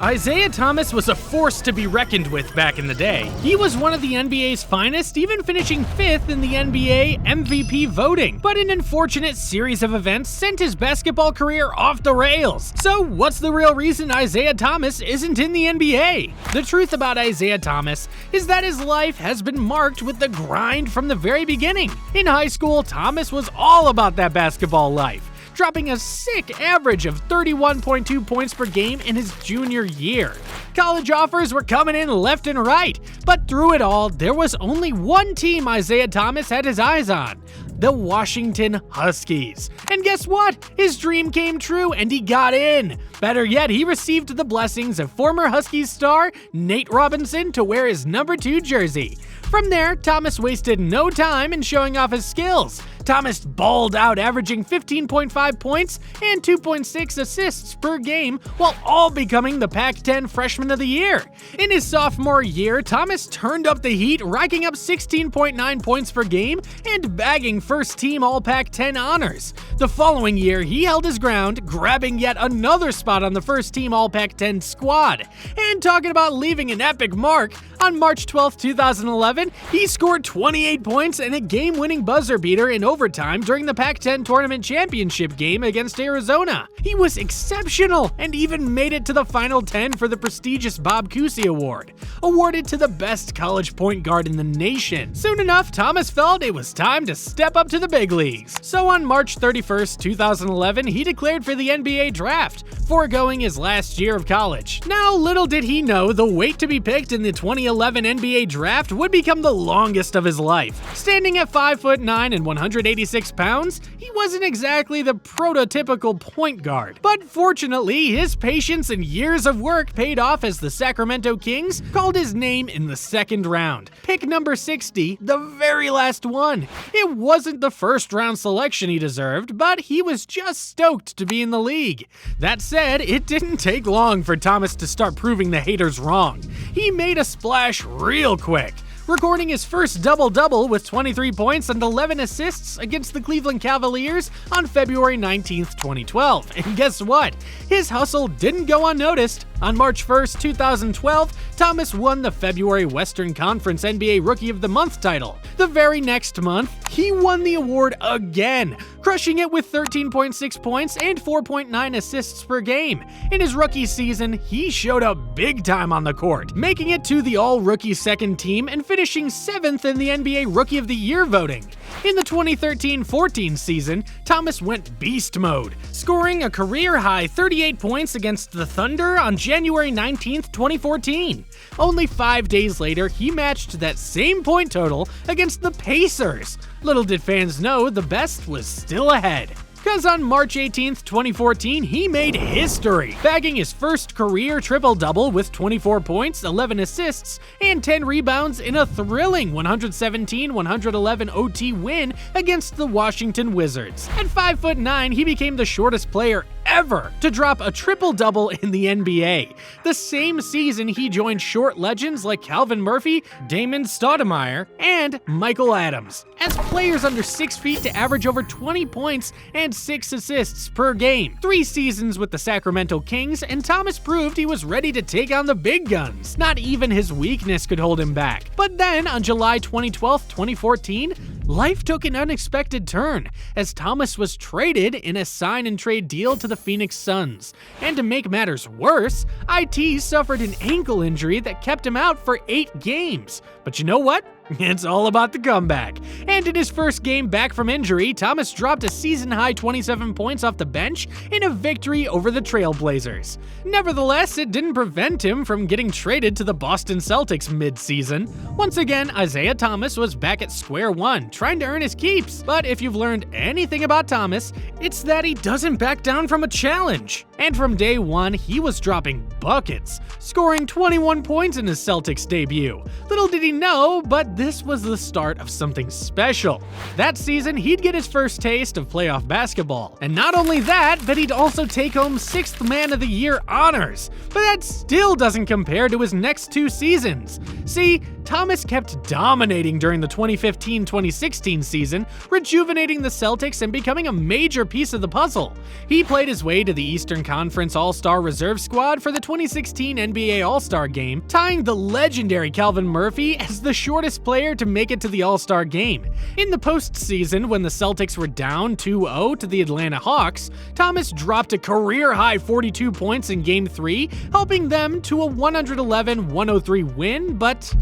Isaiah Thomas was a force to be reckoned with back in the day. He was one of the NBA's finest, even finishing 5th in the NBA MVP voting. But an unfortunate series of events sent his basketball career off the rails. So what's the real reason Isaiah Thomas isn't in the NBA? The truth about Isaiah Thomas is that his life has been marked with the grind from the very beginning. In high school, Thomas was all about that basketball life, dropping a sick average of 31.2 points per game in his junior year. College offers were coming in left and right, but through it all, there was only one team Isaiah Thomas had his eyes on: the Washington Huskies. And guess what? His dream came true and he got in. Better yet, he received the blessings of former Huskies star Nate Robinson to wear his number 2 jersey. From there, Thomas wasted no time in showing off his skills. Thomas balled out, averaging 15.5 points and 2.6 assists per game, while all becoming the Pac-10 Freshman of the Year. In his sophomore year, Thomas turned up the heat, racking up 16.9 points per game and bagging first-team All-Pac-10 honors. The following year, he held his ground, grabbing yet another spot on the first-team All-Pac-10 squad. And talking about leaving an epic mark, on March 12, 2011, he scored 28 points and a game-winning buzzer beater in overtime during the Pac-10 Tournament Championship game against Arizona. He was exceptional and even made it to the Final 10 for the prestigious Bob Cousy Award, awarded to the best college point guard in the nation. Soon enough, Thomas felt it was time to step up to the big leagues. So on March 31, 2011, he declared for the NBA draft, foregoing his last year of college. Now, little did he know the wait to be picked in the 2011 NBA draft would become the longest of his life. Standing at 5'9" and 186 pounds, he wasn't exactly the prototypical point guard. But fortunately, his patience and years of work paid off as the Sacramento Kings called his name in the second round. Pick number 60, the very last one. It wasn't the first round selection he deserved, but he was just stoked to be in the league. That said, it didn't take long for Thomas to start proving the haters wrong. He made a splash real quick, recording his first double-double with 23 points and 11 assists against the Cleveland Cavaliers on February 19, 2012. And guess what? His hustle didn't go unnoticed. On March 1st, 2012, Thomas won the February Western Conference NBA Rookie of the Month title. The very next month, he won the award again, crushing it with 13.6 points and 4.9 assists per game. In his rookie season, he showed up big time on the court, making it to the All-Rookie second team and finishing 7th in the NBA Rookie of the Year voting. In the 2013-14 season, Thomas went beast mode, scoring a career-high 38 points against the Thunder on January 19, 2014. Only 5 days later, he matched that same point total against the Pacers. Little did fans know the best was still ahead. Because on March 18, 2014, he made history, bagging his first career triple-double with 24 points, 11 assists, and 10 rebounds in a thrilling 117-111 OT win against the Washington Wizards. At 5'9", he became the shortest player ever to drop a triple-double in the NBA. The same season, he joined short legends like Calvin Murphy, Damon Stoudemire, and Michael Adams as players under 6 feet to average over 20 points and 6 assists per game. 3 seasons with the Sacramento Kings, and Thomas proved he was ready to take on the big guns. Not even his weakness could hold him back. But then, on July 12, 2014, life took an unexpected turn as Thomas was traded in a sign-and-trade deal to the Phoenix Suns. And to make matters worse, IT suffered an ankle injury that kept him out for 8 games. But you know what? It's all about the comeback. And in his first game back from injury, Thomas dropped a season-high 27 points off the bench in a victory over the Trailblazers. Nevertheless, it didn't prevent him from getting traded to the Boston Celtics mid-season. Once again, Isaiah Thomas was back at square one, trying to earn his keeps. But if you've learned anything about Thomas, it's that he doesn't back down from a challenge. And from day one, he was dropping buckets, scoring 21 points in his Celtics debut. Little did he know, but this was the start of something special. That season, he'd get his first taste of playoff basketball. And not only that, but he'd also take home 6th Man of the Year honors. But that still doesn't compare to his next 2 seasons. See, Thomas kept dominating during the 2015-2016 season, rejuvenating the Celtics and becoming a major piece of the puzzle. He played his way to the Eastern Conference All-Star Reserve Squad for the 2016 NBA All-Star Game, tying the legendary Calvin Murphy as the shortest player to make it to the All-Star Game. In the postseason, when the Celtics were down 2-0 to the Atlanta Hawks, Thomas dropped a career-high 42 points in Game 3, helping them to a 111-103 win, but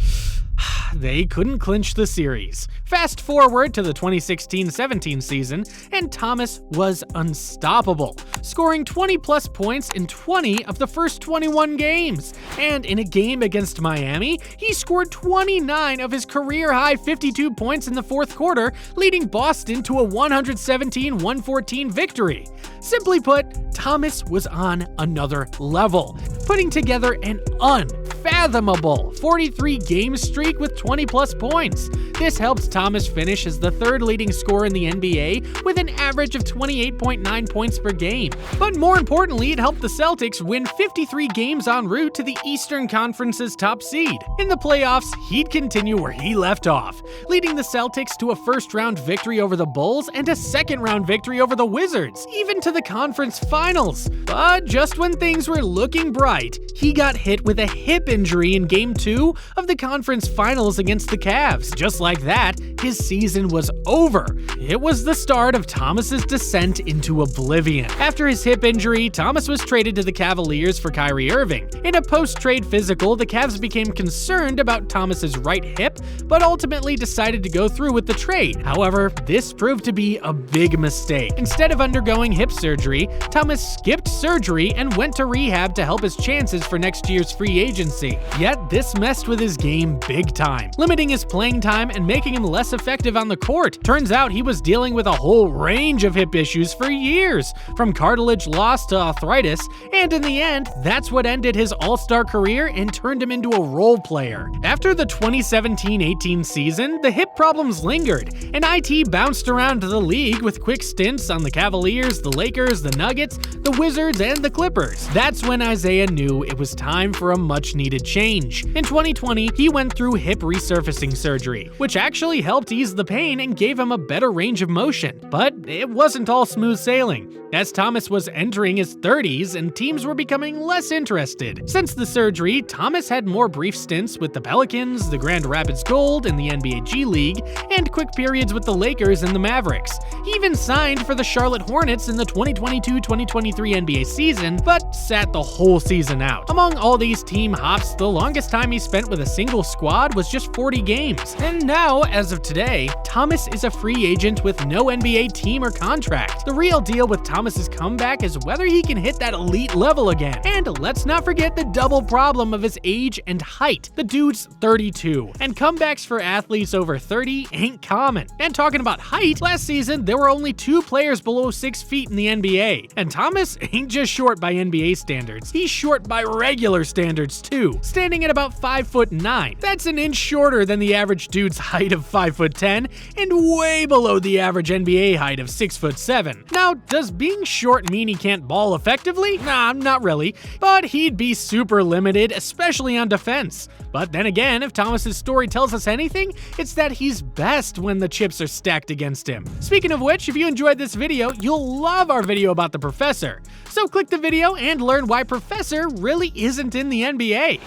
they couldn't clinch the series. Fast forward to the 2016-17 season, and Thomas was unstoppable, scoring 20-plus points in 20 of the first 21 games. And in a game against Miami, he scored 29 of his career-high 52 points in the fourth quarter, leading Boston to a 117-114 victory. Simply put, Thomas was on another level, putting together an unfathomable 43-game streak with 20-plus points. This helped Thomas finish as the third leading scorer in the NBA with an average of 28.9 points per game. But more importantly, it helped the Celtics win 53 games en route to the Eastern Conference's top seed. In the playoffs, he'd continue where he left off, leading the Celtics to a first-round victory over the Bulls and a second-round victory over the Wizards, even to the conference finals. But just when things were looking bright, he got hit with a hip injury in Game 2 of the conference finals against the Cavs. Just like that, his season was over. It was the start of Thomas's descent into oblivion. After his hip injury, Thomas was traded to the Cavaliers for Kyrie Irving. In a post-trade physical, the Cavs became concerned about Thomas's right hip, but ultimately decided to go through with the trade. However, this proved to be a big mistake. Instead of undergoing hip surgery, Thomas skipped surgery and went to rehab to help his chances for next year's free agency. Yet this messed with his game big time, limiting his playing time and making him less effective on the court. Turns out he was dealing with a whole range of hip issues for years, from cartilage loss to arthritis, and in the end, that's what ended his all-star career and turned him into a role player. After the 2017-18 season, the hip problems lingered, and IT bounced around the league with quick stints on the Cavaliers, the Lakers, the Nuggets, the Wizards, and the Clippers. That's when Isaiah knew it was time for a much-needed change. In 2020, he went through hip resurfacing surgery, which actually helped ease the pain and gave him a better range of motion. But it wasn't all smooth sailing, as Thomas was entering his 30s and teams were becoming less interested. Since the surgery, Thomas had more brief stints with the Pelicans, the Grand Rapids Gold, and the NBA G League, and quick periods with the Lakers and the Mavericks. He even signed for the Charlotte Hornets in the 2022-2023 NBA season, but sat the whole season out. Among all these team hops, the longest time he spent with a single squad was just 40 games. And now, as of today, Thomas is a free agent with no NBA team or contract. The real deal with Thomas's comeback is whether he can hit that elite level again. And let's not forget the double problem of his age and height. The dude's 32, and comebacks for athletes over 30 ain't common. And talking about height, last season there were only 2 players below 6 feet in the NBA. And Thomas ain't just short by NBA standards, he's short by regular standards too, standing at about 5'9". That's an inch shorter than the average dude's height of 5'10", and way below the average NBA height of 6'7". Now, does being short mean he can't ball effectively? Nah, not really, but he'd be super limited, especially on defense. But then again, if Thomas's story tells us anything, it's that he's best when the chips are stacked against him. Speaking of which, if you enjoyed this video, you'll love our video about the Professor. So click the video and learn why Professor really isn't in the NBA.